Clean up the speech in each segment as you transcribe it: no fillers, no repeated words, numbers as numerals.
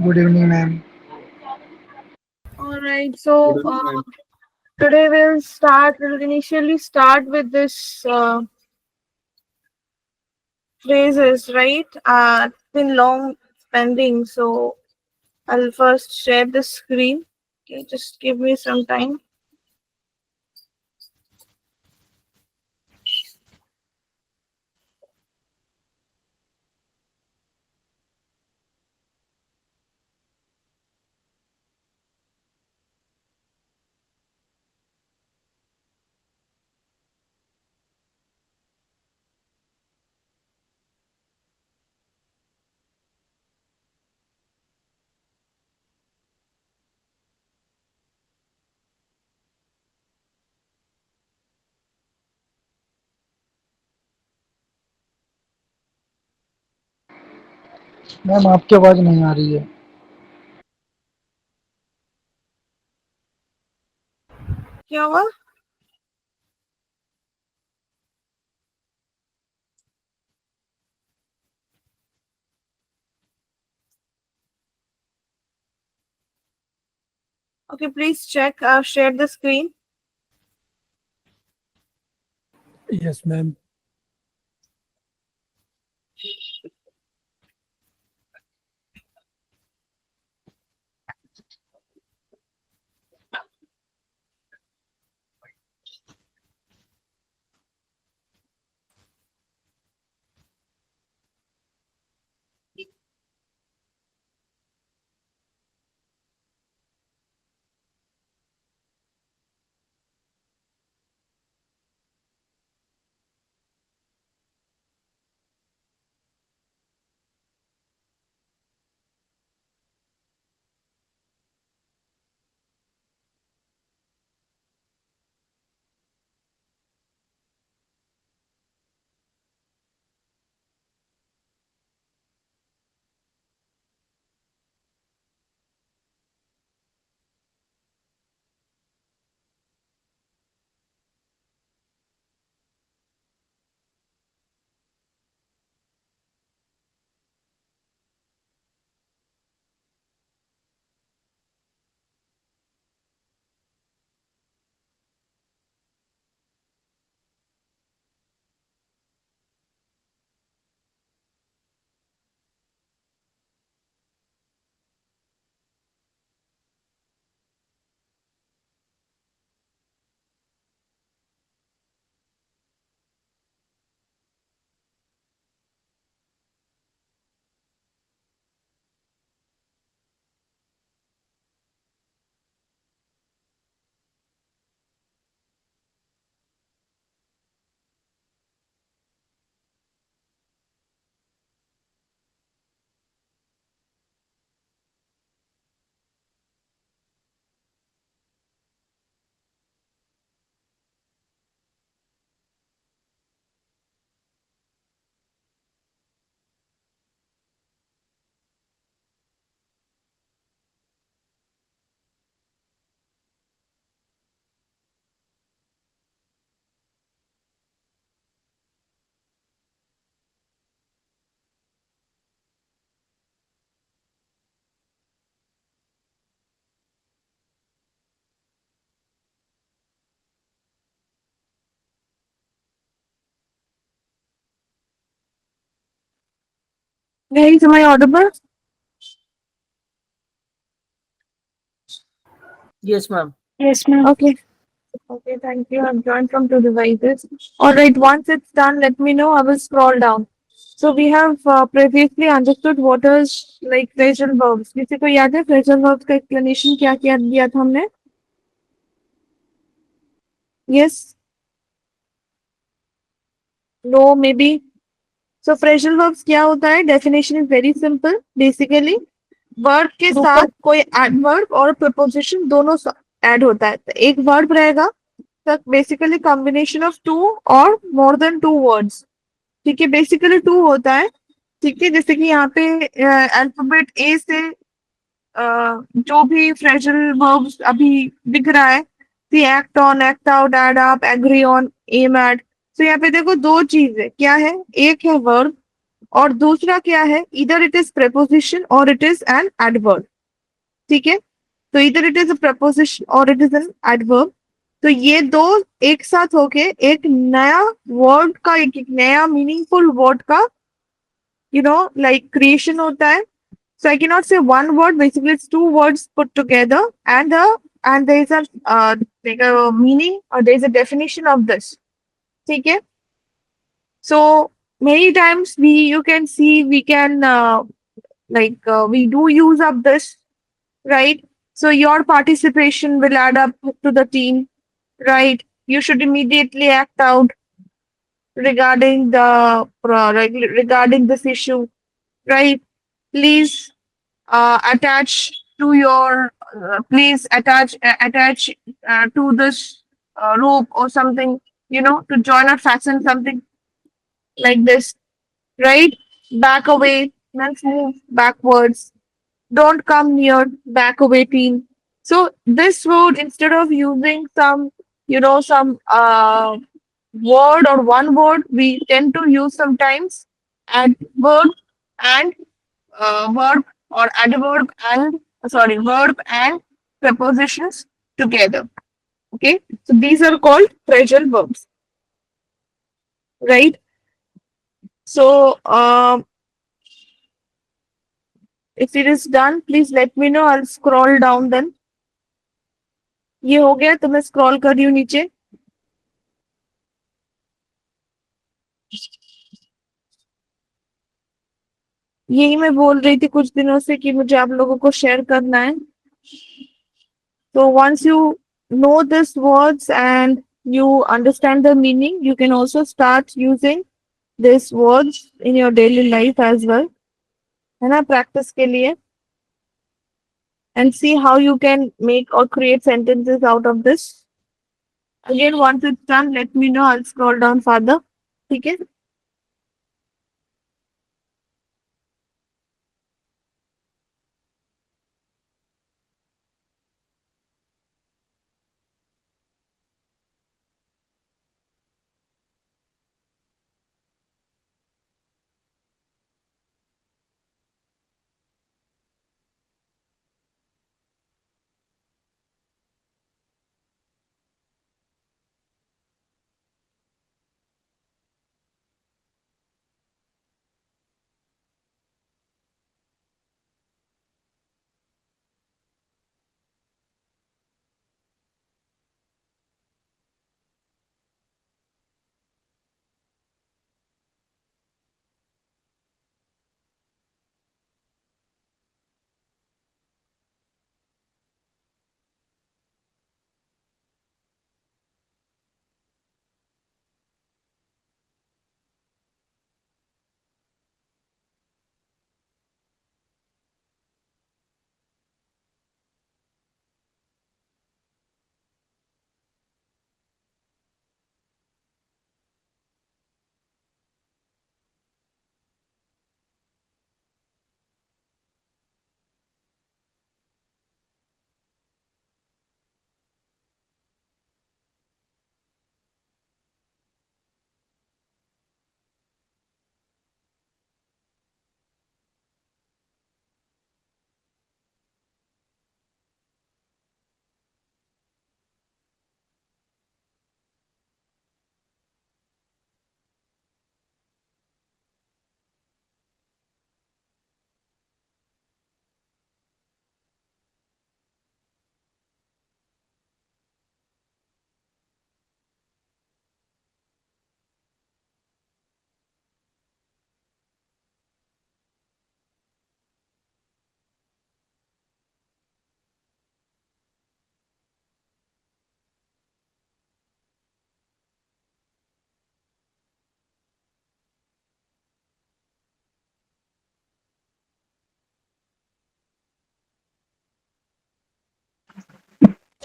Good evening, ma'am. All right, Good so evening, ma'am. today we'll initially start with this phrases, right? It's been long pending, so I'll first share the screen. Okay, just give me some time. Ma'am आपकी आवाज़ नहीं आ रही है। क्या हुआ? Okay, please check. I've shared the screen. Yes, ma'am. Guys, am I audible? Yes, ma'am. Yes, ma'am. Okay. Okay, thank you. I've joined from two devices. All right, once it's done, let me know. I will scroll down. So we have previously understood what is like phrasal verbs. किसी को याद है phrasal verbs का explanation क्या क्या दिया था हमने? Yes, no, maybe. So phrasal verbs क्या होता है? Definition is very simple. Basically, verb के साथ कोई एडवर्ब और प्रपोजिशन दोनों ऐड होता है। तो एक वर्ब रहेगा, तो बेसिकली कॉम्बिनेशन ऑफ टू और मोर देन टू वर्ड्स। ठीक है, बेसिकली टू होता है। ठीक है, जैसे कि यहाँ पे अल्फाबेट ए से जो भी फ्रेजल वर्ब्स अभी दिख रहा है, see act on, act out, add up, agree on, aim at. तो यहाँ पे देखो दो चीज है, क्या है? एक है वर्ब और दूसरा क्या है, इधर इट इज preposition और इट इज एन adverb. ठीक है, तो इधर इट इज अ preposition और इट इज एन adverb. तो ये दो एक साथ होके एक नया वर्ड का, एक नया मीनिंगफुल वर्ड का like creation होता है. So I cannot say one word. Basically, it's two words put together, and there is a like a meaning, or there is a definition of this. ठीक है. So many times you can see we can we do use up this, right? So your participation will add up to the team, right? You should immediately act out regarding regarding this issue, right? Please attach to your please attach to this rope or something, to join or fasten something like this, right? Back away, let's move backwards. Don't come near, back away team. So this word, instead of using some word or one word, we tend to use sometimes adverb and verb, or adverb and verb and prepositions together. Okay, so these are called phrasal verbs, right? So if it is done, please let me know. I'll scroll down then. ये हो गया तो मैं scroll कर रही हूँ नीचे. यही मैं बोल रही थी कुछ दिनों से कि मुझे आप लोगों को शेयर करना है. So once you know these words and you understand the meaning, you can also start using these words in your daily life as well. है ना, practice के लिए. And see how you can make or create sentences out of this. Again, once it's done, let me know. I'll scroll down further. ठीक है.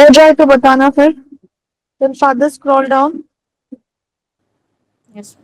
हो जाए तो बताना फिर. Then further scroll down. Yes.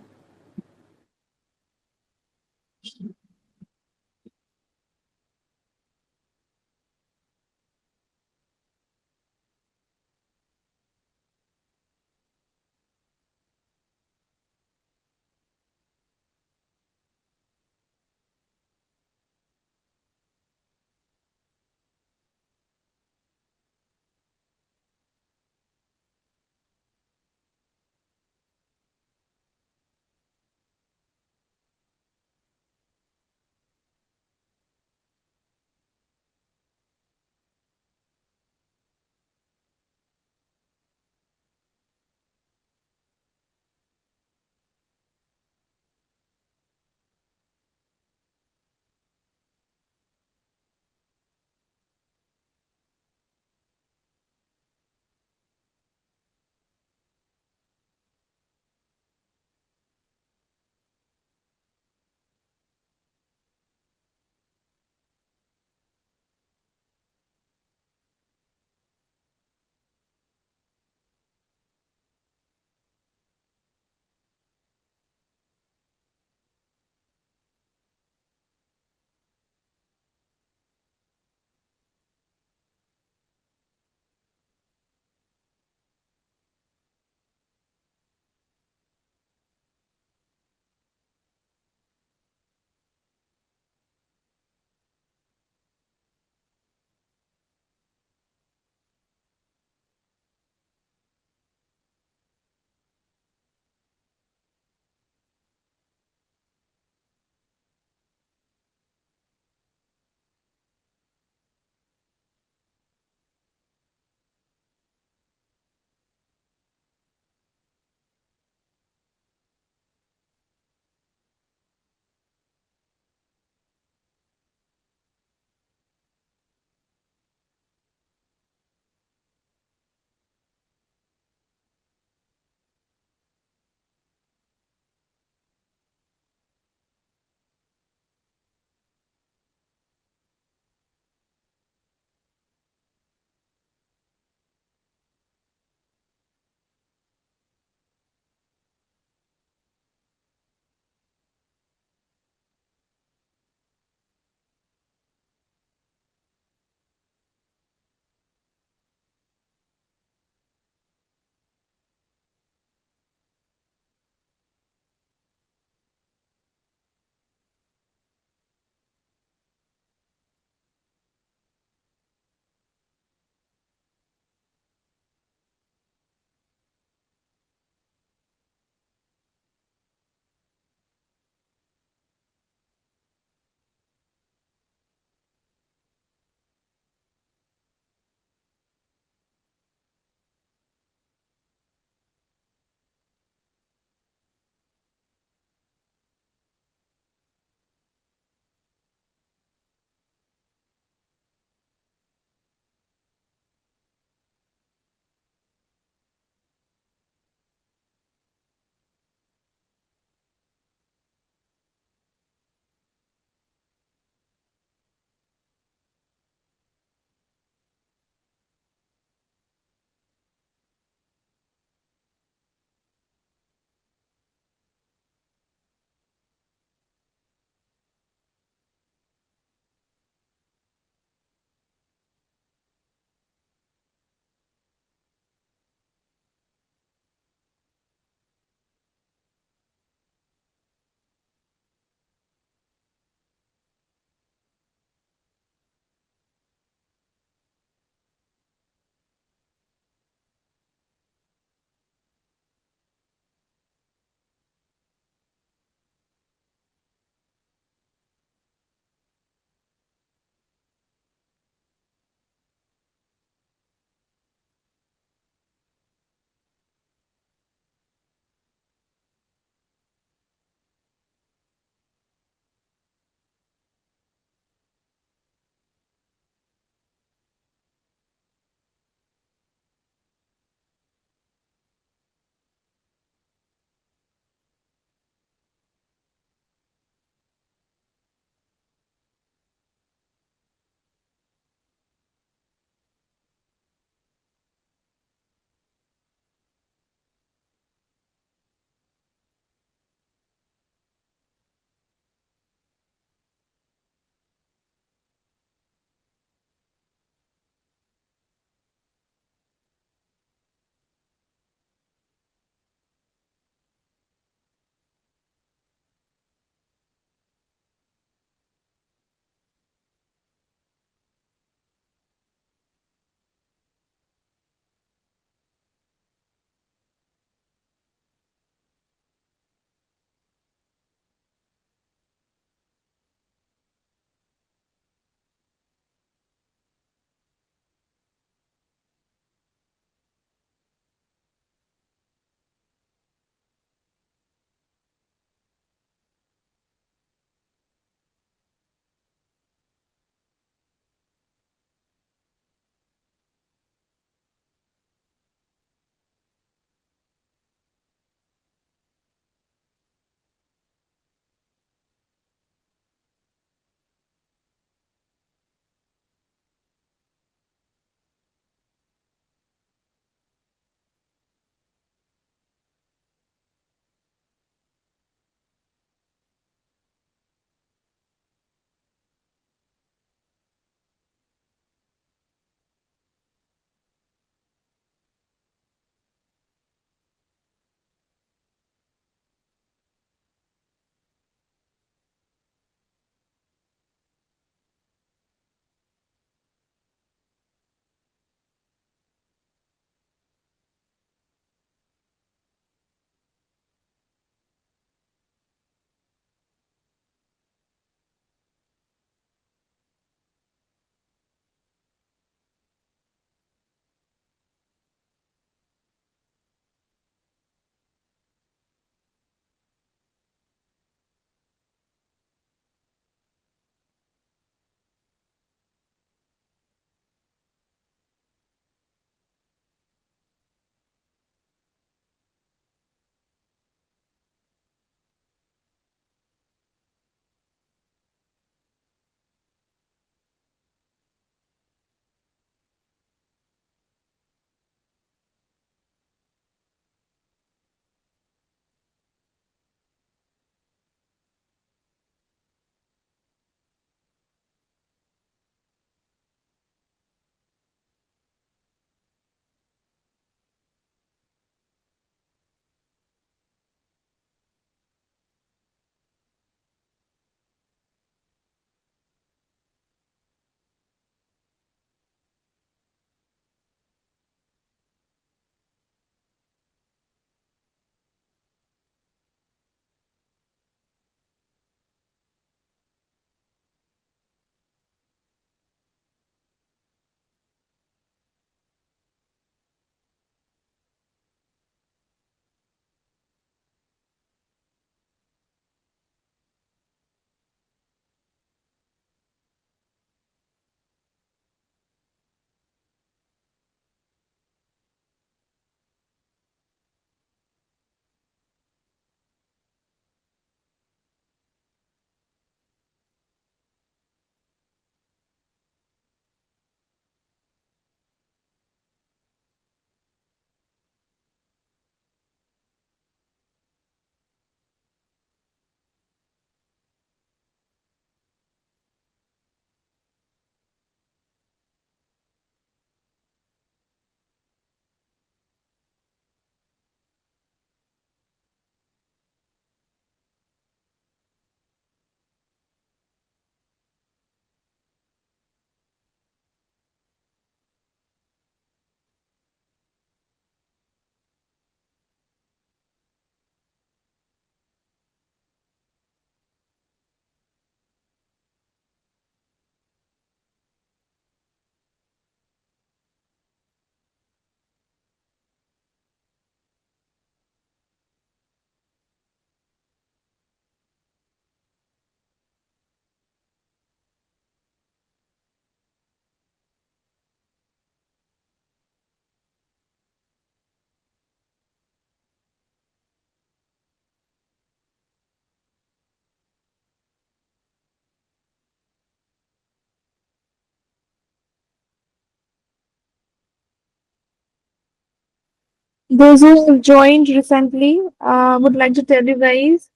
Those who have joined recently, would like to tell you guys,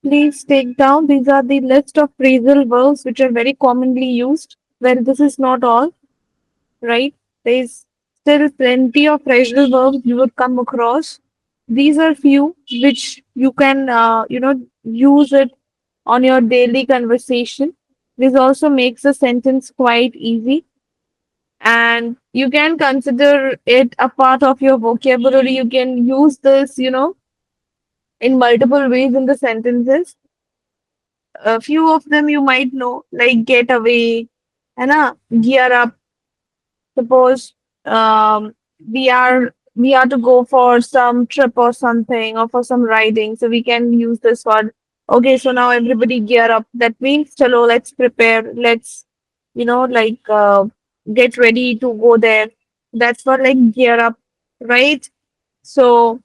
please take down. These are the list of phrasal verbs which are very commonly used. Well, this is not all, right? There is still plenty of phrasal verbs you would come across. These are few which you can, use it on your daily conversation. This also makes a sentence quite easy, and you can consider it a part of your vocabulary. You can use this, in multiple ways in the sentences. A few of them you might know, like get away, and gear up. Suppose we are to go for some trip or something, or for some riding, so we can use this word. Okay, so now everybody gear up. That means, chalo, let's prepare. Let's, like, get ready to go there. That's for like gear up, right? So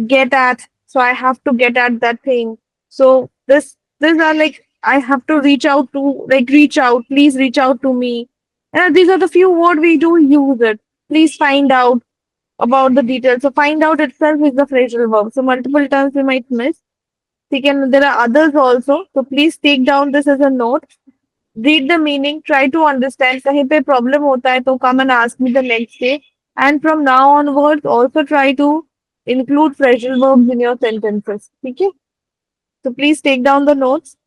get at. So I have to get at that thing. So these are like, I have to reach out to, like, reach out. Please reach out to me. And these are the few words we do use it. Please find out about the details. So find out itself is the phrasal verb. So multiple times we might miss. Second, there are others also. So please take down this as a note. Read the meaning. Try to understand. कहीं पे problem होता है तो come and ask me the next day. And from now onwards, also try to include phrasal verbs in your sentences. Okay? So please take down the notes.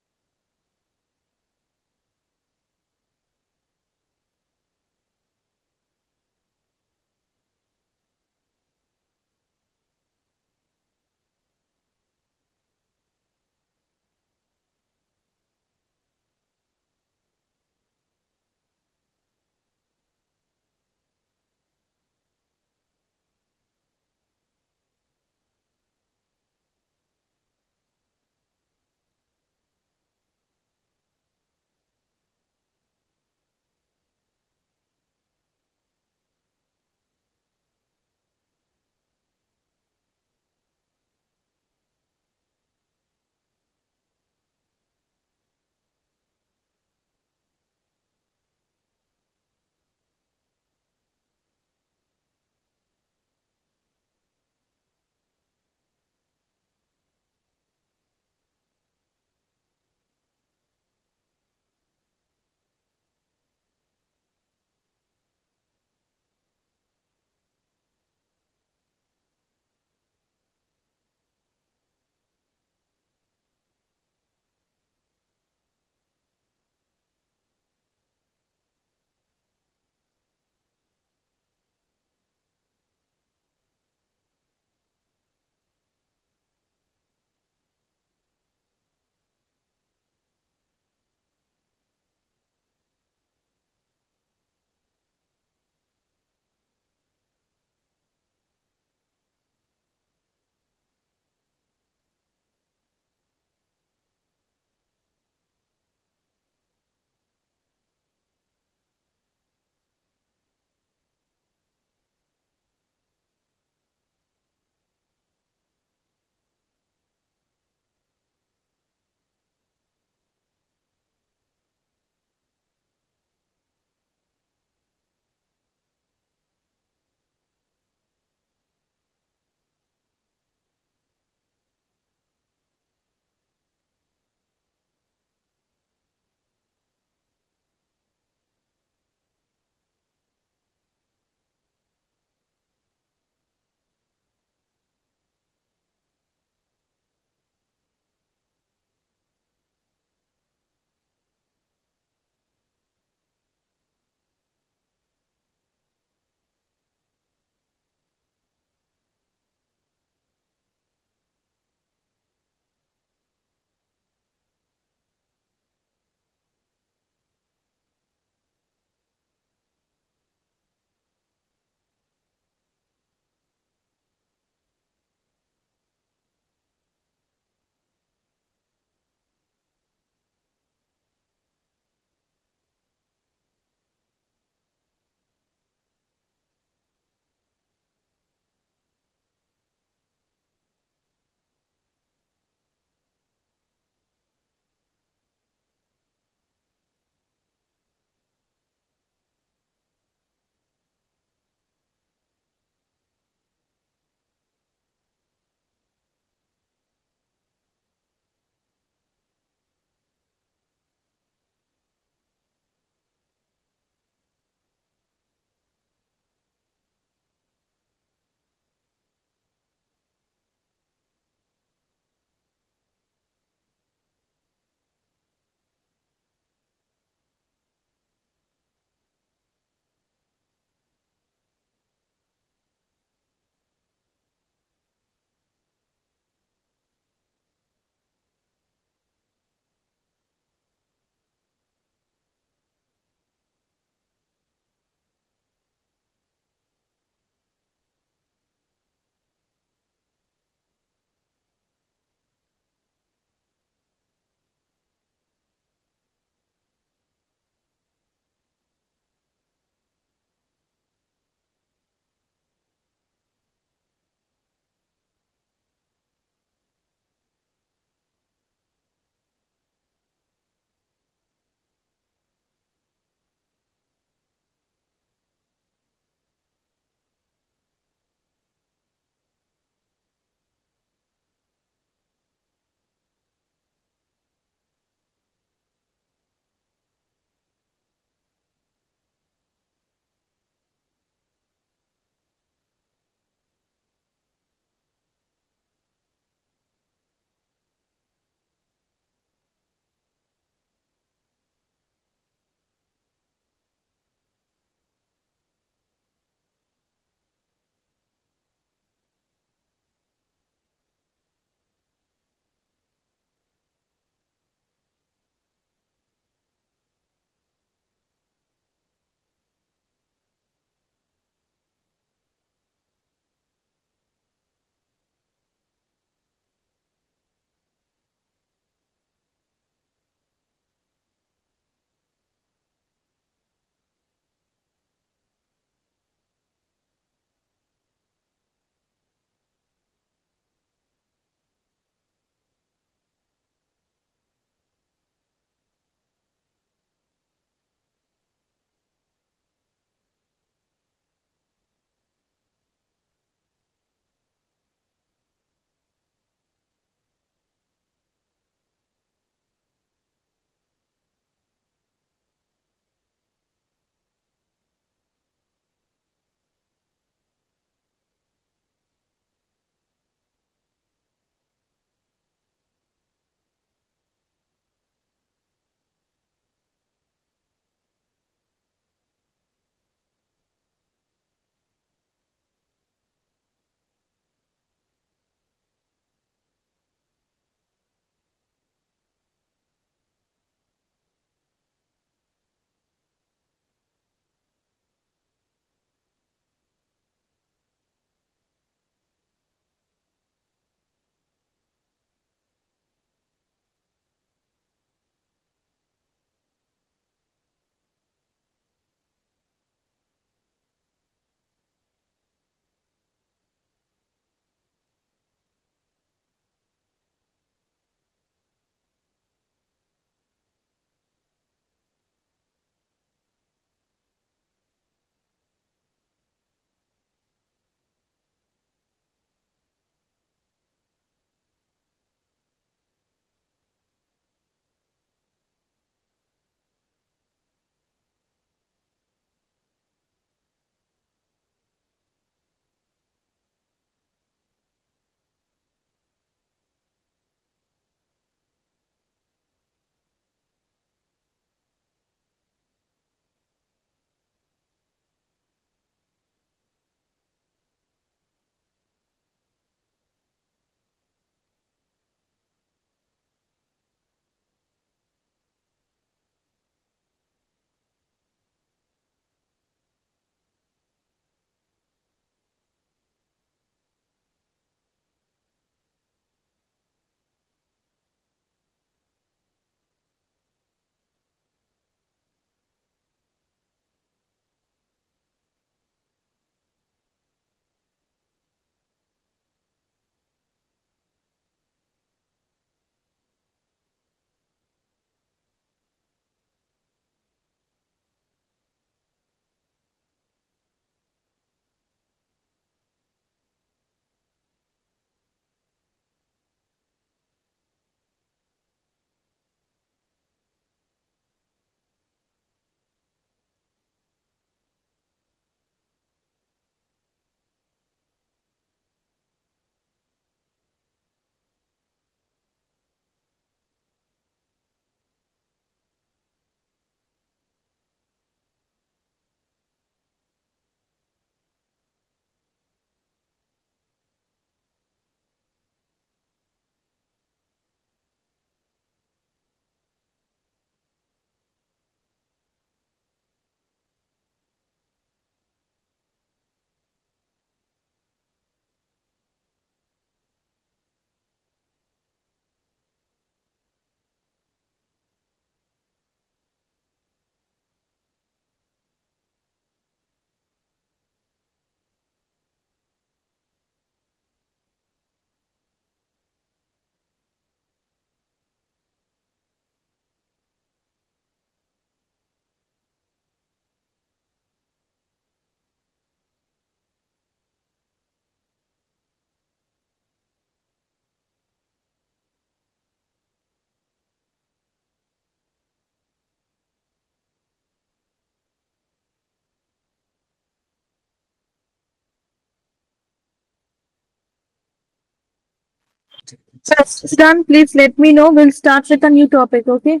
So it's done. Please let me know. We'll start with a new topic. Okay.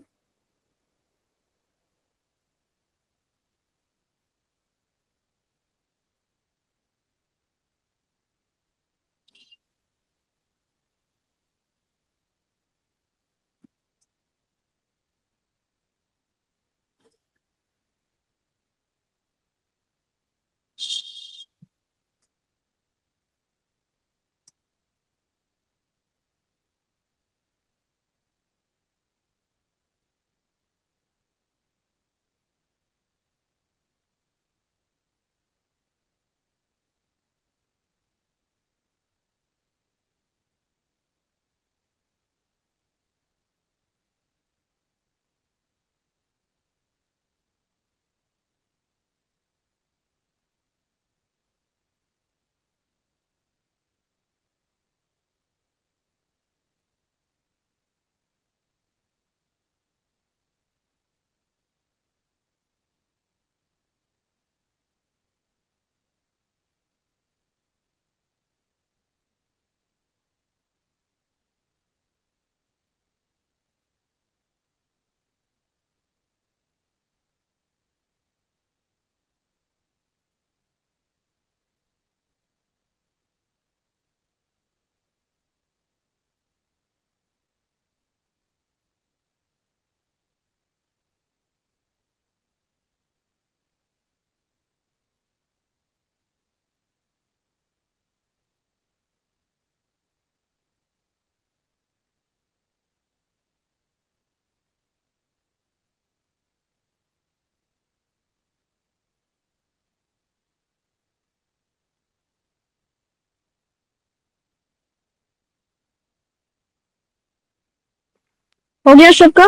हो गया सबका?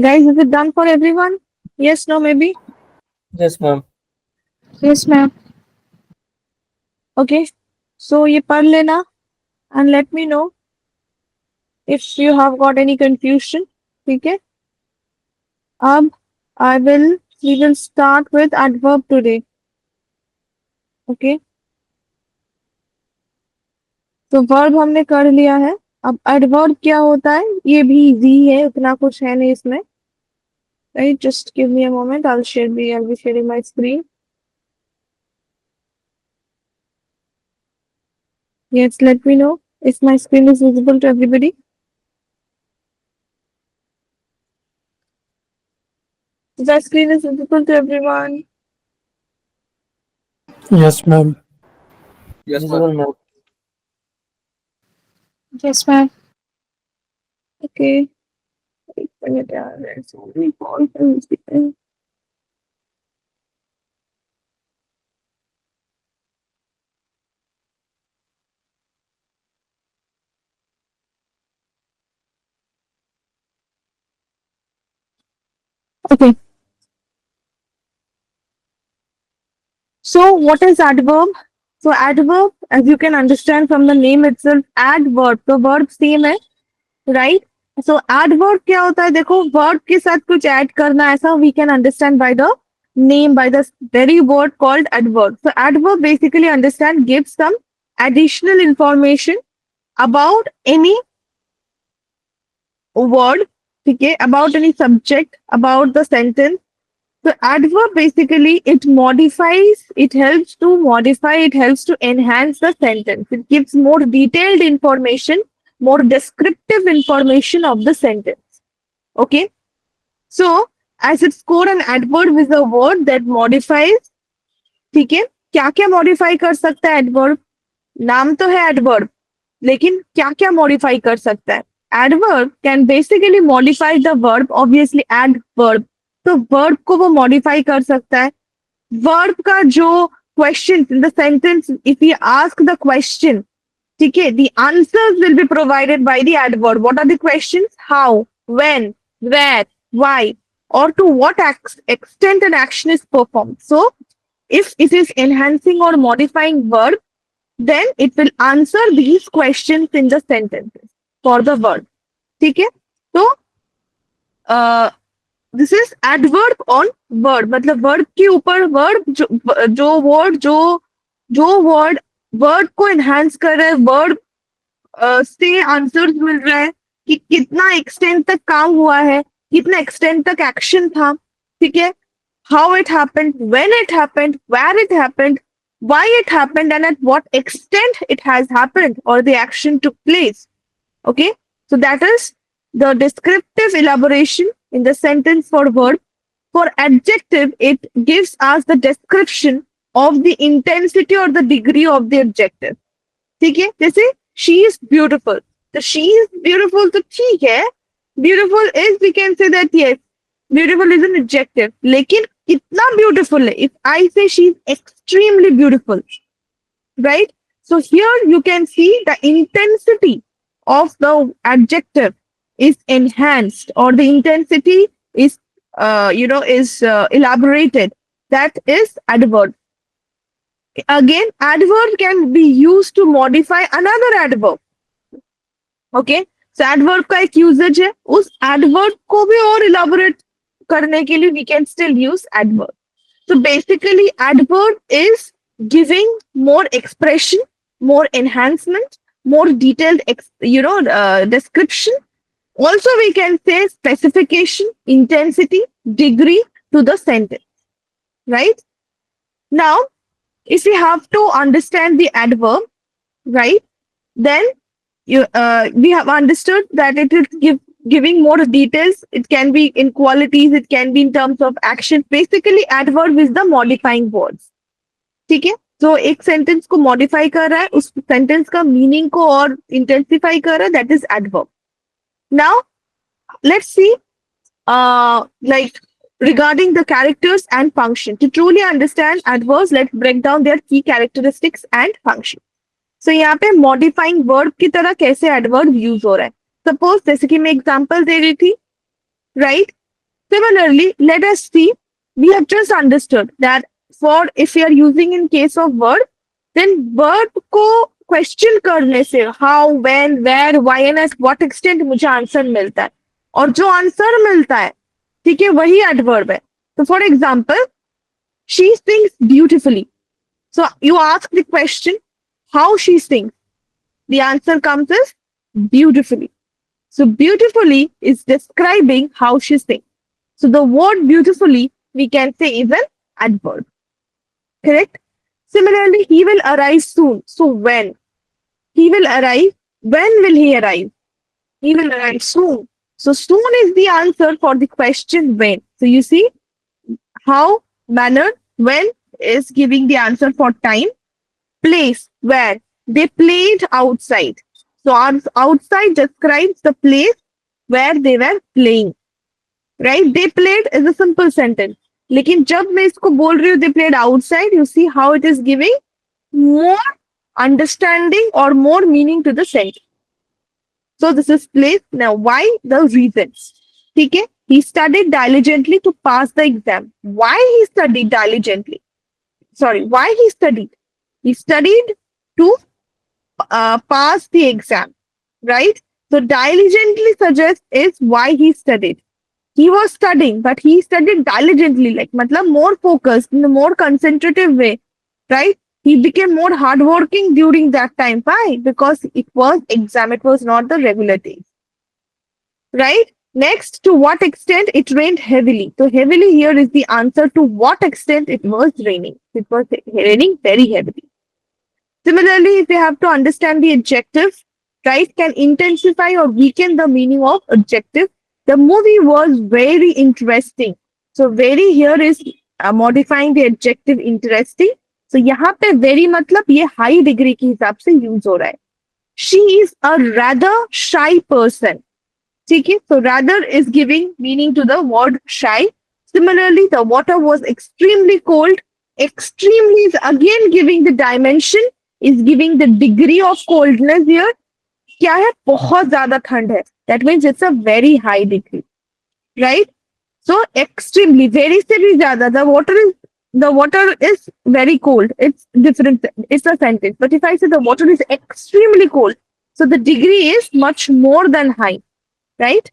Guys, is it done for everyone? Yes, no, maybe? Yes, ma'am. Yes, ma'am. Okay. So ये पढ़ लेना and let me know if you have got any confusion. ठीक है? अब we will start with adverb today. Okay. तो verb हमने कर लिया है. अब adverb क्या होता है? ये भी easy है, उतना कुछ है नहीं इसमें. Right? Just give me a moment. I'll be sharing my screen. Yes, let me know if my screen is visible to everybody. The screen is visible to everyone. Yes, ma'am. Yes, ma'am. Yes, ma'am. Okay. Wait a minute, there's so many calls. Okay. So what is adverb? So adverb, as you can understand from the name itself, adverb. तो verb same है, right? So adverb क्या होता है? देखो verb के साथ कुछ add करना, ऐसा we can understand by the name, by the very word called adverb. So adverb basically understand gives some additional information about any word, ठीक है? About any subject, about the sentence. So adverb basically it modifies, it helps to modify, it helps to enhance the sentence. It gives more detailed information, more descriptive information of the sentence. Okay. So as its core, an adverb is a word that modifies. ठीक है? क्या क्या modify कर सकता है adverb? नाम तो है adverb, लेकिन क्या क्या modify कर सकता है? Adverb can basically modify the verb, obviously add verb. तो verb को वो modify कर सकता है. Verb का जो questions in the sentence, if we ask the question, ठीक है, the answers will be provided by the adverb. What are the questions? How, when, where, why, or to what extent an action is performed. So, if it is enhancing or modifying verb, then it will answer these questions in the sentences for the verb. ठीक है? तो this is adverb on word, मतलब word के ऊपर word, जो word word को enhance कर रहा है, वर्ड से आंसर्स मिल रहा है कि कितना एक्सटेंट तक काम हुआ है, कितना एक्सटेंट तक एक्शन था, ठीक है, how it happened, when it happened, where it happened, why it happened, and at what extent it has happened or the action took place. Okay, so that is the descriptive elaboration in the sentence for verb. For adjective, it gives us the description of the intensity or the degree of the adjective. ठीक है, जैसे she is beautiful, तो she is beautiful तो ठीक है, beautiful is, we can say that yes, beautiful is an adjective, लेकिन कितना beautiful है, if I say she is extremely beautiful, right? So here you can see the intensity of the adjective is enhanced, or the intensity is elaborated. That is adverb. Again, adverb can be used to modify another adverb. Okay, so adverb का एक usage है, उस adverb को भी और elaborate करने के लिए we can still use adverb. So basically adverb is giving more expression, more enhancement, more detailed description. Also we can say specification, intensity, degree to the sentence, right? Now if you have to understand the adverb, right, then we have understood that it is giving more details. It can be in qualities, it can be in terms of action. Basically adverb is the modifying words. ठीक है, तो एक sentence को modify कर रहा है, उस sentence का मीनिंग को और इंटेंसिफाई कर रहा है, that is adverb. Now let's see like regarding the characters and function. To truly understand adverbs, let's break down their key characteristics and function. So यहाँ पे modifying verb की तरह कैसे adverb use हो रहा है. Suppose जैसे कि मैं example दे रही थी, right? Similarly, let us see, we have just understood that for if we are using in case of verb, then verb को question करने से how, when, where, why and at what extent मुझे answer मिलता है, और जो answer मिलता है, ठीक है, वही एडवर्ब है. तो for example, she sings beautifully. So you ask the question how she sings, the answer comes is beautifully. So beautifully is describing how she sings. So the word beautifully we can say is an adverb. Correct. Similarly, he will arrive soon. So when he will arrive, when will he arrive? He will arrive soon. So soon is the answer for the question when. So you see how, manner, when is giving the answer for time. Place, where they played outside. So outside describes the place where they were playing. Right? They played is a simple sentence. लेकिन जब मैं इसको बोल रही हूँ they played outside, you see how it is giving more understanding or more meaning to the sentence. So this is place. Now why? The reasons. ठीक है? He studied diligently to pass the exam. Why he studied diligently? Sorry, why he studied? He studied to pass the exam, right? So diligently suggests is why he studied. He was studying, but he studied diligently, like matlab more focused, in a more concentrative way, right? He became more hardworking during that time. Why? Because it was exam, it was not the regular days. Right? Next, to what extent it rained heavily. So heavily here is the answer to what extent it was raining. It was raining very heavily. Similarly, if you have to understand the adjective, right, can intensify or weaken the meaning of adjective. The movie was very interesting. So very here is modifying the adjective interesting. So यहाँ पे very मतलब ये high degree के हिसाब से use हो रहा है. She is a rather shy person. ठीक है? So rather is giving meaning to the word shy. Similarly, the water was extremely cold. Extremely is again giving the dimension, is giving the degree of coldness here. क्या है? बहुत ज्यादा ठंड है. That means it's a very high degree, right? So extremely, very से भी ज्यादा. The water is very cold. It's different. It's a sentence. But if I say the water is extremely cold, so the degree is much more than high, right?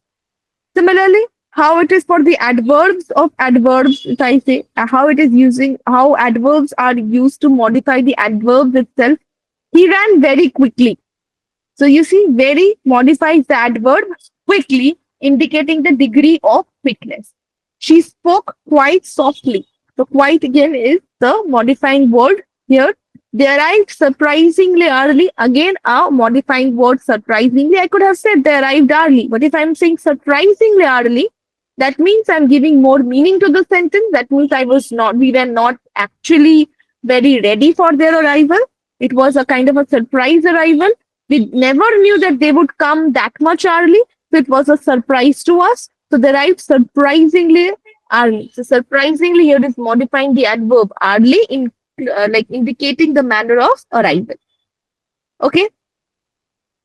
Similarly, how it is for the adverbs of adverbs, if I say how it is using, how adverbs are used to modify the adverbs itself. He ran very quickly. So you see, very modifies the adverb quickly, indicating the degree of quickness. She spoke quite softly. So quite again is the modifying word here. They arrived surprisingly early. Again, a modifying word surprisingly. I could have said they arrived early, but if I'm saying surprisingly early, that means I'm giving more meaning to the sentence. That means we were not actually very ready for their arrival. It was a kind of a surprise arrival. We never knew that they would come that much early. So it was a surprise to us. So they arrived surprisingly early. So surprisingly here is modifying the adverb early in like indicating the manner of arrival. Okay.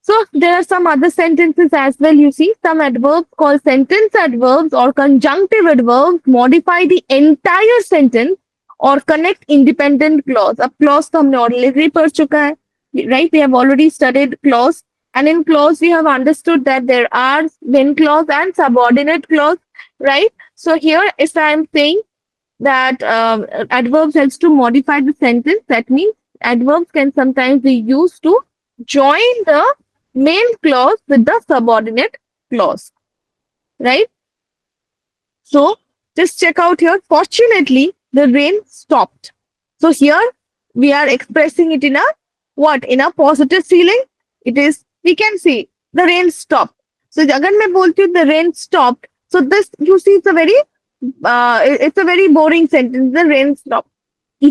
So there are some other sentences as well. You see, some adverbs called sentence adverbs or conjunctive adverbs modify the entire sentence or connect independent clause. अब clause तो हमने already पढ़ चुका है, right? We have already studied clause, and in clause we have understood that there are when clause and subordinate clause, right? So here, if I am saying that adverbs helps to modify the sentence, that means adverbs can sometimes be used to join the main clause with the subordinate clause, right? So just check out here. Fortunately, the rain stopped. So here we are expressing it in a what? In a positive feeling. It is, we can see the rain stopped. So अगर मैं बोलती हूँ the rain stopped, so this you see it's a very boring sentence. The rain stopped.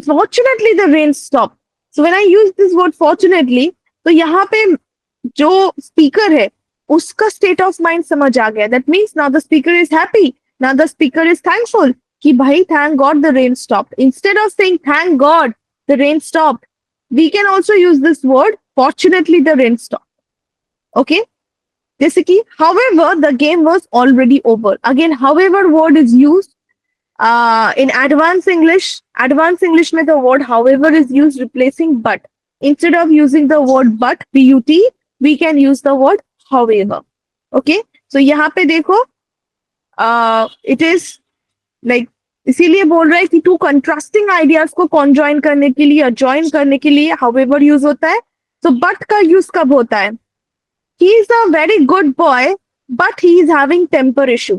Fortunately, the rain stopped. So when I use this word fortunately, तो यहाँ पे जो speaker है उसका state of mind समझ आ गया. That means now the speaker is happy. Now the speaker is thankful. कि भाई thank God the rain stopped. Instead of saying thank God the rain stopped, we can also use this word fortunately the rain stopped. Okay. जैसे कि however the game was already over. Again, however word is used in advanced English. Advanced English में the word however is used replacing but. Instead of using the word but, but, we can use the word however. Okay. So यहाँ पे देखो it is like इसीलिए बोल रहा है कि to contrasting ideas को कॉन्जॉइन करने के लिए या ज्वाइन करने के लिए हाउएवर यूज होता है. तो बट का यूज कब होता है? He is a very good boy but he is having temper issue.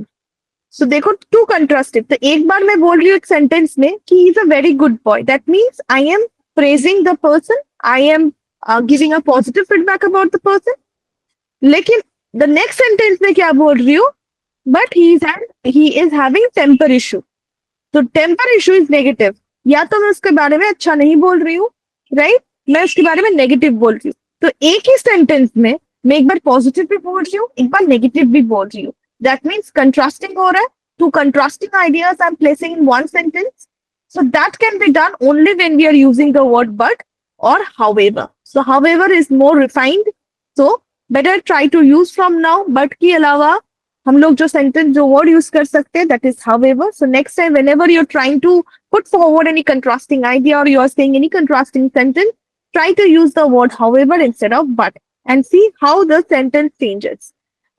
So देखो टू कंट्रास्टिव. तो एक बार मैं बोल रही हूँ एक सेंटेंस में कि he is a very good boy, that means I am praising the person, I am giving a positive feedback about the person. लेकिन द नेक्स्ट सेंटेंस में क्या बोल रही हूँ? But he is having temper issue. तो temper issue is negative. या तो मैं उसके बारे में अच्छा नहीं बोल रही हूँ, राइट, मैं उसके बारे में नेगेटिव बोल रही हूँ. तो एक ही सेंटेंस में मैं एक बार पॉजिटिव भी बोल रही हूँ, एक बार नेगेटिव भी बोल रही हूँ. दैट मीन्स कंट्रास्टिंग हो रहा है. Two contrasting ideas I am placing in one sentence. So that can be done only when we are using the word but और however. So however is more refined. So better try to use from now. But के अलावा हम लोग जो sentence जो word use कर सकते हैं that is however. So next time whenever you are trying to put forward any contrasting idea और you are saying any contrasting sentence, try to use the word however instead of but and see how the sentence changes.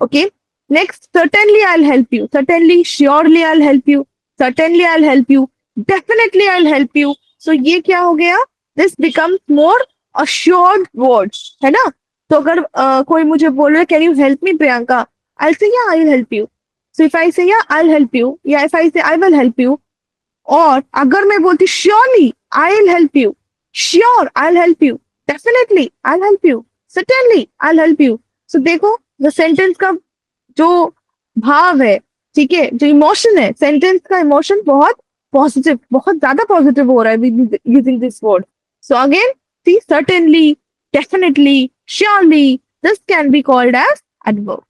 Okay. Next, certainly I'll help you. Certainly, surely I'll help you. Certainly I'll help you. Definitely I'll help you. So ये क्या हो गया? This becomes more assured words, है ना? तो अगर कोई मुझे बोल रहा है can you help me Priyanka? I'll say yeah I'll help you. So if I say yeah I'll help you, yeah if I say I will help you, और अगर मैं बोलती surely I'll help you, sure I'll help you, definitely I'll help you, certainly I'll help you. So देखो the sentence का जो भाव है, ठीक है, जो इमोशन है, सेंटेंस का इमोशन बहुत पॉजिटिव, बहुत ज्यादा पॉजिटिव हो रहा है using this word. So again see certainly, definitely, surely, this can be called as adverb.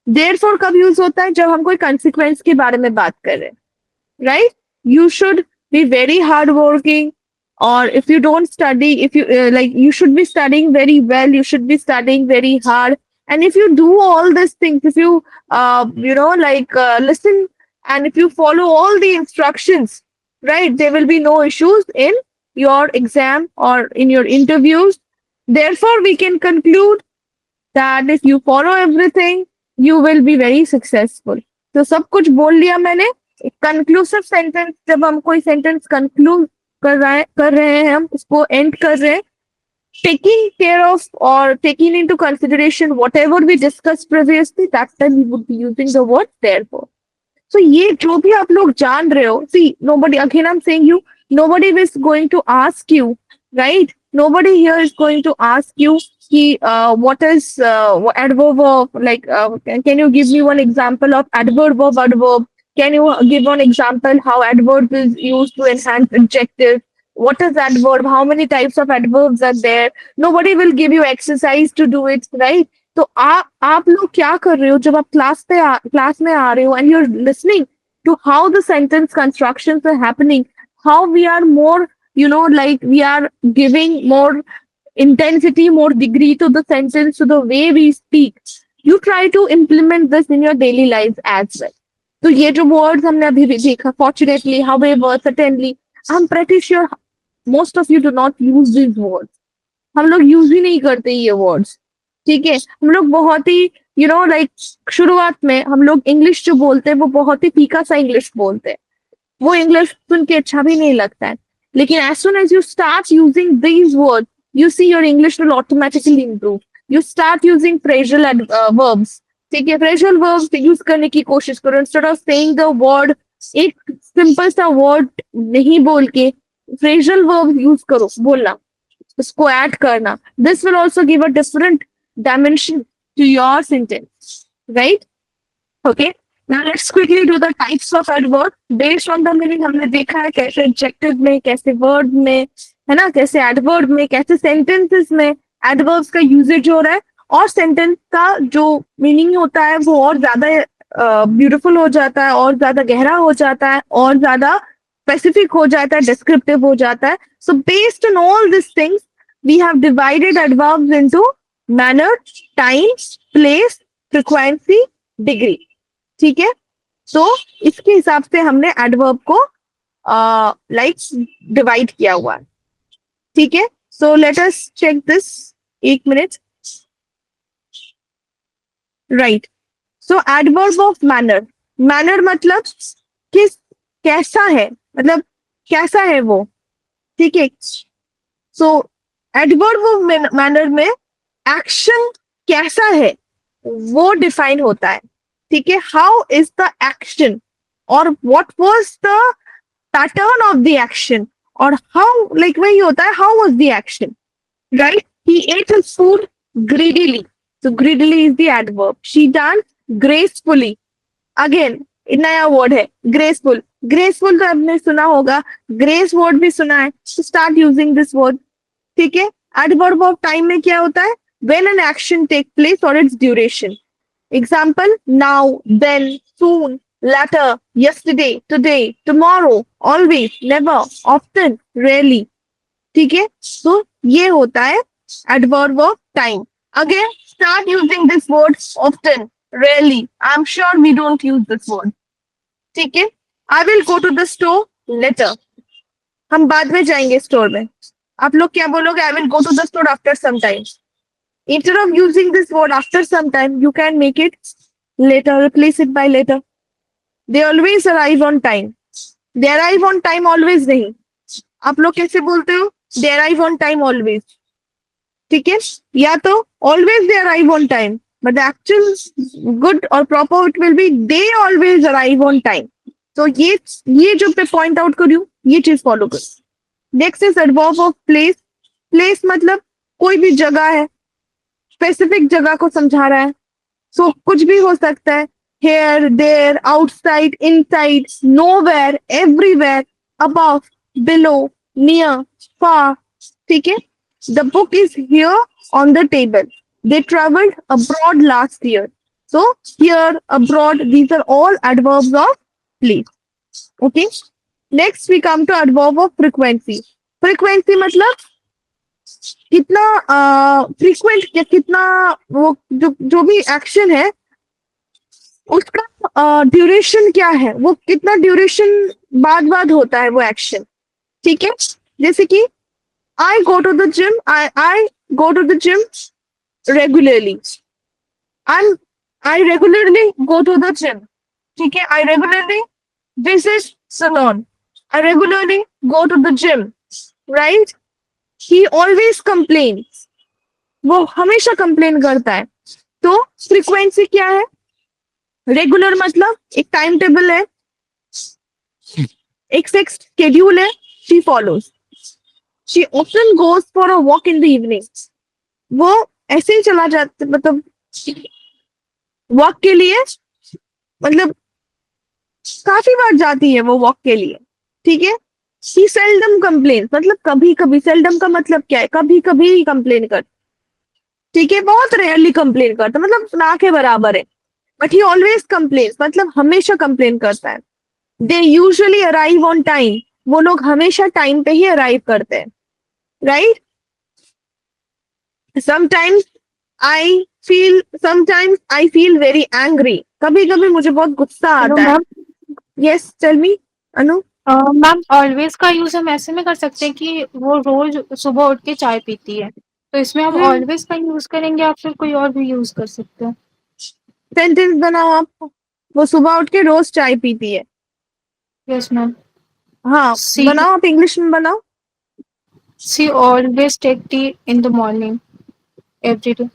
Therefore कब यूज होता है? जब हम कोई कंसिक्वेंस के बारे में बात कर रहे हैं, right. You should be very hard working, or if you don't study, if you like you should be studying very well, you should be studying very hard. And if you do all these things, if you listen, and if you follow all the instructions, right, there will be no issues in your exam or in your interviews. Therefore we can conclude that if you follow everything you will be very successful. तो सब कुछ बोल लिया मैंने. Conclusive sentence, जब हम कोई sentence conclude कर रहे हैं, हम इसको एंड कर रहे हैं, taking care of or taking into consideration whatever we discussed previously, that time we would be using the word therefore. So ये जो भी आप लोग जान रहे हो, see, nobody, again I'm saying you, nobody is going to ask you, right? Nobody here is going to ask you कि what is adverb of, like, can you give me one example of adverb of adverb? Can you give one example how adverb is used to enhance adjective? What is adverb? How many types of adverbs are there? Nobody will give you exercise to do it, right? तो आप लोग क्या कर रहे हो जब आप class में आ रहे हो and you are listening to how the sentence constructions are happening, how we are more, you know, like we are giving more intensity, more degree to the sentence, to the way we speak. You try to implement this in your daily life as well. तो ये जो words हमने अभी भी देखा, fortunately, however, certainly, I'm pretty sure most of you do not use these words. हम लोग use ही नहीं करते ये वर्ड्स, ठीक है? हम लोग बहुत ही, यू नो, लाइक शुरुआत में हम लोग इंग्लिश जो बोलते हैं वो बहुत ही फीका सा इंग्लिश बोलते हैं, वो इंग्लिश सुन के अच्छा भी नहीं लगता है. लेकिन as soon as you start using these word, you see your English will automatically improve. You start using phrasal verbs, ठीक है? फ्रेजल वर्ब्स यूज करने की कोशिश करो. Instead of saying the word, एक सिंपल सा वर्ड नहीं बोल के फ्रेजल वर्ब्स यूज करो, बोलना, उसको ऐड करना. This will also give a different dimension to your sentence, right? Okay, now let's quickly do the types of adverb based on the meaning. हमने देखा है कैसे एडजेक्टिव में, कैसे वर्ड में, है ना, कैसे एडवर्ब में, कैसे सेंटेंसेस में एडवर्ब्स का यूजेज हो रहा है, और सेंटेंस का जो मीनिंग होता है वो और ज्यादा ब्यूटीफुल हो जाता है, और ज्यादा गहरा हो जाता है, और ज्यादा स्पेसिफिक हो जाता है, डिस्क्रिप्टिव हो जाता है. So based on all these things, we have divided adverbs into manner, time, place, frequency, degree. ठीक है? तो इसके हिसाब से हमने एडवर्ब को लाइक डिवाइड किया हुआ है. ठीक है? So let us check this. एक minute. Right. So adverb of manner. Manner मतलब किस, कैसा है, मतलब कैसा है वो, ठीक है? सो एडवर्ब ऑफ मैनर में एक्शन कैसा है वो डिफाइन होता है, ठीक है? हाउ इज द एक्शन, और what was the pattern of the action, और हाउ, लाइक वही होता है, how was the action, right? He at his food greedily. So greedily is the adverb. She danced gracefully. Again नया word है, graceful. Graceful तो आपने सुना होगा, ग्रेस वर्ड भी सुना है. स्टार्ट यूजिंग दिस वर्ड, ठीक है? एडवर्ब ऑफ टाइम में क्या होता है? When an action take place और its duration. Example, now, then, soon, later, yesterday, today, tomorrow, always, never, often, rarely. ठीक है? तो ये होता है adverb of time. Again start using this word often, rarely. I am sure we don't use this word. ठीक है? I will go to the store later. हम बाद में जाएंगे स्टोर में. आप लोग क्या बोलोगे? I will go to the store after some time. Instead of using this word after some time, you can make it later. Replace it by later. They always arrive on time. They arrive on time always नहीं. आप लोग कैसे बोलते हो? They arrive on time always. ठीक है? या तो always they arrive on time, but the actual good or proper it will be they always arrive on time. तो ये जो मैं पॉइंट आउट कर रही हूँ, ये चीज फॉलो करो. Next is adverb of place. Place मतलब कोई भी जगह है, स्पेसिफिक जगह को समझा रहा है. सो कुछ भी हो सकता है. Here, there, outside, inside, nowhere, everywhere, above, below, near, far. ठीक है? The book is here on the table. They traveled abroad last year. So here, abroad, these are all adverbs of place. Okay. Next we come to adverb of frequency. Frequency मतलब कितना frequent, कितना वो जो भी action है उसका duration क्या है, वो कितना ड्यूरेशन बाद होता है वो एक्शन. ठीक है? जैसे कि I go to the gym. I go to the gym regularly. And I regularly go to the gym. ठीक है? I regularly visit salon. I regularly go to the gym. Right? He always complains, वो हमेशा complain करता है। तो frequency क्या है? Regular मतलब एक टाइम टेबल है, एक फिक्स्ड शेड्यूल है, she follows. She often goes for a walk in the evening, वो ऐसे ही चला जाता, मतलब वॉक के लिए, मतलब काफी बार जाती है वो वॉक के लिए, ठीक है। शी सेल्डम कंप्लेन, मतलब कभी कभी, सेल्डम का मतलब क्या है? कभी कभी ही कंप्लेन कर, ठीक है, बहुत रेयरली कंप्लेन करता, मतलब ना के बराबर है। बट ही ऑलवेज कंप्लेन, मतलब हमेशा कंप्लेन करता है। They usually arrive on time, वो लोग हमेशा टाइम पे ही अराइव करते हैं, right. Sometimes I feel very angry, कभी कभी मुझे बहुत गुस्सा हेलो आता है। मैम। यस टेल मी अनु। मैम ऑलवेज का यूज हम ऐसे में कर सकते हैं कि वो रोज सुबह उठ के चाय पीती है, तो इसमें हम ऑलवेज का यूज करेंगे या फिर कोई और भी यूज कर सकते हैं? सेंटेंस बनाओ आप, वो सुबह उठ के रोज चाय पीती है। Yes ma'am. हाँ सी बनाओ, आप इंग्लिश में बनाओ। She always take tea in the morning every day.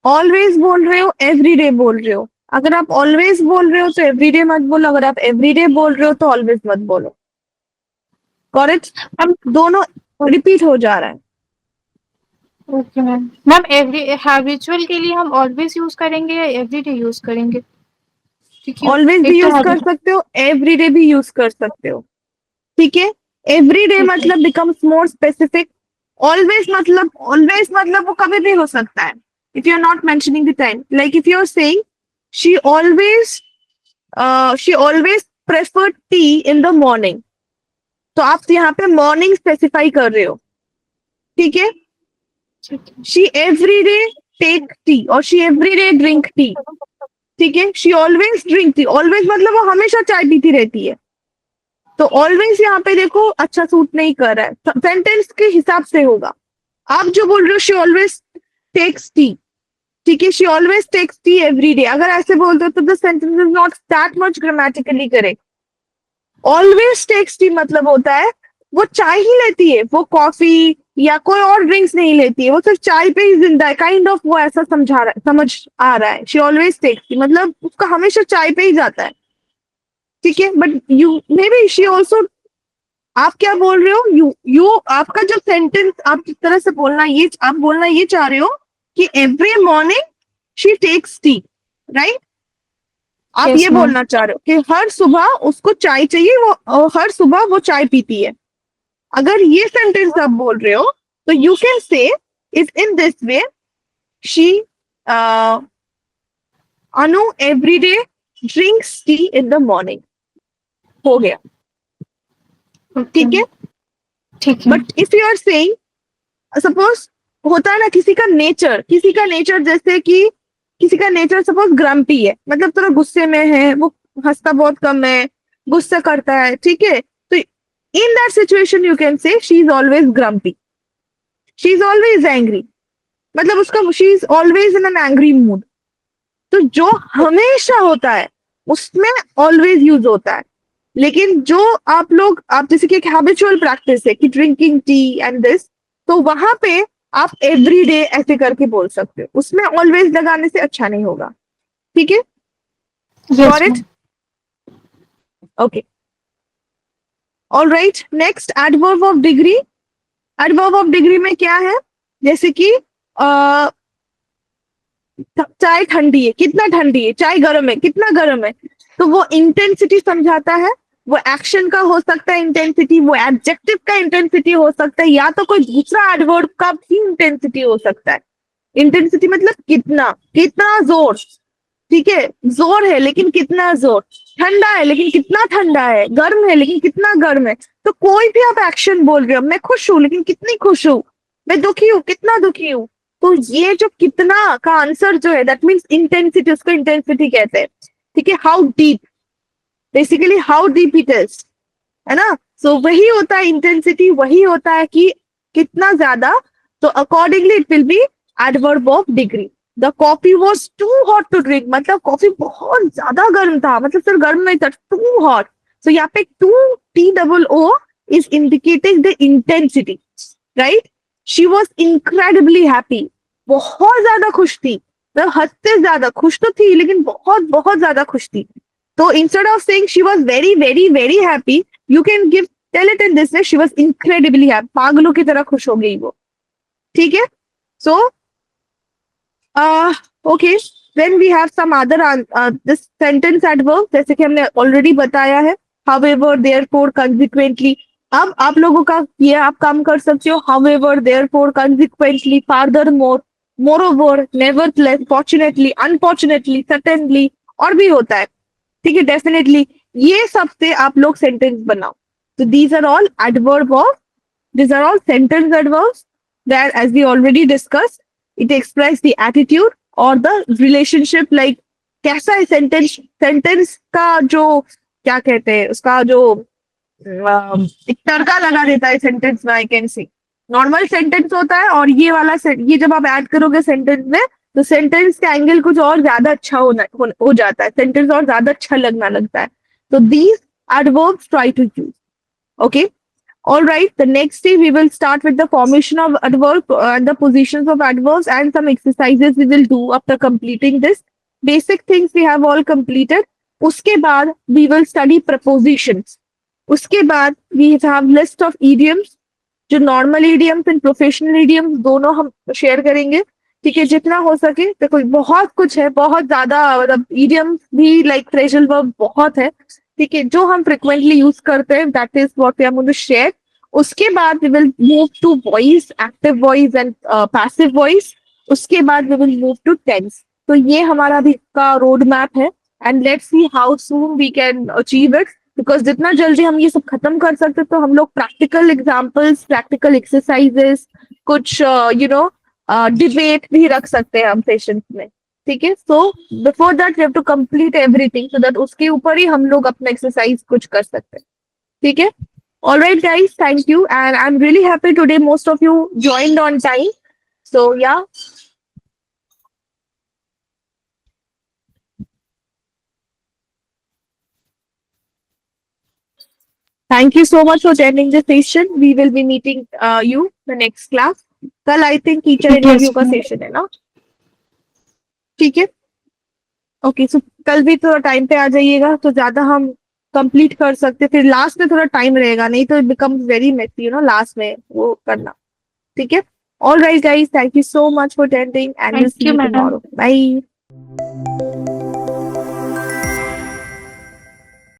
Always बोल रहे हो, एवरीडे बोल रहे हो? अगर आप ऑलवेज बोल रहे हो तो एवरीडे मत बोलो, अगर आप एवरीडे बोल रहे हो तो ऑलवेज मत बोलो। करेक्ट, मैम दोनों रिपीट हो जा रहा है। Okay ma'am. Ma'am every habitual के लिए हम ऑलवेज यूज करेंगे या एवरी डे यूज करेंगे? क्योंकि ऑलवेज भी एक तो यूज कर हैबिट। सकते हो, एवरीडे भी यूज कर सकते हो, ठीक है। एवरीडे ठीक है। मतलब बिकम्स मोर स्पेसिफिक। ऑलवेज मतलब वो कभी भी हो सकता है। If you are not mentioning the time, like if you are saying she always prefer tea in the morning, तो आप यहाँ पे मॉर्निंग स्पेसिफाई कर रहे हो, ठीक है। ठीक है। शी एवरीडे टेक टी और शी एवरीडे ड्रिंक टी, ठीक है। She always drink tea, always मतलब वो हमेशा चाय पीती रहती है, तो ऑलवेज यहाँ पे देखो अच्छा सूट नहीं कर रहा है, सेंटेंस के हिसाब से होगा। आप जो बोल रहे हो शी ऑलवेज टेक्स टी, ठीक है, she always takes tea every day, अगर ऐसे बोल दो तो the sentence is not that much grammatically correct. Always takes tea मतलब होता है वो चाय ही लेती है, वो कॉफी या कोई और ड्रिंक्स नहीं लेती है, वो सिर्फ चाय पे ही जिंदा है, काइंड ऑफ वो ऐसा समझा रहा है, समझ आ रहा है। शी ऑलवेज टेक्स टी मतलब उसका हमेशा चाय पे ही जाता है, ठीक है। But you may be she also, आप क्या बोल रहे हो? यू आपका जो सेंटेंस आप जिस तरह से बोलना, ये आप बोलना ये चाह रहे हो कि every morning she takes tea, right. आप Yes, ये ma'am. बोलना चाह रहे हो कि हर सुबह उसको चाय चाहिए, वो हर सुबह वो चाय पीती है। अगर ये सेंटेंस आप बोल रहे हो तो you can say is in this way, she अनु everyday drinks tea in the morning, हो गया, Okay. ठीक है। ठीक है। But if you are saying, suppose होता है ना किसी का नेचर जैसे कि किसी का नेचर सपोज ग्रम्पी है, मतलब थोड़ा गुस्से में है, वो हंसता बहुत कम है, गुस्सा करता है, ठीक है। तो in that situation you can से she is always grumpy, she is always angry, मतलब उसका she is always in an angry mood. तो जो हमेशा होता है उसमें ऑलवेज यूज होता है, लेकिन जो आप जैसे कि एक हैबिचुअल प्रैक्टिस है कि ड्रिंकिंग टी एंड दिस, तो वहां पे आप एवरीडे ऐसे करके बोल सकते हो, उसमें ऑलवेज लगाने से अच्छा नहीं होगा, ठीक है। Yes, got it? ma'am. Okay, all right. Next adverb of degree. Adverb of degree में क्या है? जैसे कि चाय ठंडी है, कितना ठंडी है, चाय गर्म है, कितना गर्म है, तो वो इंटेंसिटी समझाता है। वो एक्शन का हो सकता है इंटेंसिटी, वो एडजेक्टिव का इंटेंसिटी हो सकता है, या तो कोई दूसरा एडवर्ब का भी इंटेंसिटी हो सकता है। इंटेंसिटी मतलब कितना, कितना जोर, ठीक है, जोर है लेकिन कितना जोर, ठंडा है लेकिन कितना ठंडा है, गर्म है लेकिन कितना गर्म है। तो कोई भी आप एक्शन बोल रहे हो, मैं खुश हूं लेकिन कितनी खुश हूं, मैं दुखी हूं कितना दुखी हूं, तो ये जो कितना का आंसर जो है दैट मीन्स इंटेंसिटी, उसको इंटेंसिटी कहते हैं, ठीक है। How deep, basically how deep it is, है ना। सो वही होता है इंटेंसिटी, वही होता है कि कितना ज्यादा। तो accordingly it will be adverb of degree. The coffee was too hot to drink, मतलब कॉफी बहुत ज्यादा गर्म था, मतलब सिर्फ गर्म नहीं था, टू हॉट। सो यहाँ पे too T double O is indicating the intensity, right. She was incredibly happy. बहुत ज्यादा खुश थी, मतलब हद से ज्यादा खुश तो थी लेकिन बहुत बहुत ज्यादा खुश थी. तो instead of saying she was very very very happy, you can give tell it in this way, she was incredibly happy. पागलों की तरह खुश हो गई वो. ठीक है. So okay, then we have some other this sentence adverb, जैसे कि हमने ऑलरेडी बताया है. however, therefore, consequently. अब आप लोगों का ये आप काम कर सकते हो. however, therefore, consequently, furthermore, moreover, nevertheless, fortunately, unfortunately, certainly, और भी होता है. ठीक है. डेफिनेटली, ये सब से आप लोग सेंटेंस बनाओ. तो these are all adverb of, these are all sentence adverbs that, as we already discussed, it express the attitude or the relationship, like कैसा है सेंटेंस का जो क्या कहते हैं उसका जो एक तड़का लगा देता है सेंटेंस में. I can see normal sentence होता है और ये वाला ये जब आप ऐड करोगे सेंटेंस में तो सेंटेंस का एंगल कुछ और ज्यादा अच्छा हो जाता है. सेंटेंस और ज्यादा अच्छा लगना लगता है. तो these adverbs try to use. Okay. All right, the next day we will start with the formation of adverb and the positions of adverbs and some exercises we will do after completing this. Basic things we have all completed. उसके बाद we will study prepositions. उसके बाद we have list of idioms, जो normal idioms and professional idioms दोनों हम share करेंगे. ठीक है. जितना हो सके. देखो बहुत कुछ है, बहुत ज्यादा, मतलब idioms भी like phrasal verb बहुत है. ठीक है. जो हम frequently यूज करते हैं, that is what we are going to share. उसके बाद we will move to voice, active voice and passive voice. उसके बाद we will move to tense. तो ये हमारा अभी का रोड मैप है and let's see how soon we can achieve it, because जितना जल्दी हम ये सब खत्म कर सकते तो हम लोग practical examples, practical exercises, कुछ डिबेट भी रख सकते हैं हम सेशंस में. ठीक है. So before that we have to complete everything so that उसके ऊपर ही हम लोग अपना एक्सरसाइज कुछ कर सकते हैं. ठीक है. All right, guys, thank you. And I'm really happy today most of you joined on time. So, yeah. Thank you so much for attending the session. We will be meeting you the next class. कल I think teacher interview का session है ना? ठीक है. Okay. सो कल भी थोड़ा time पे आ जाइएगा तो ज्यादा हम कंप्लीट कर सकते. फिर लास्ट में थोड़ा टाइम रहेगा, नहीं तो it becomes very messy last में वो करना. ठीक है. All right guys, thank you so much for attending and see you tomorrow. Bye.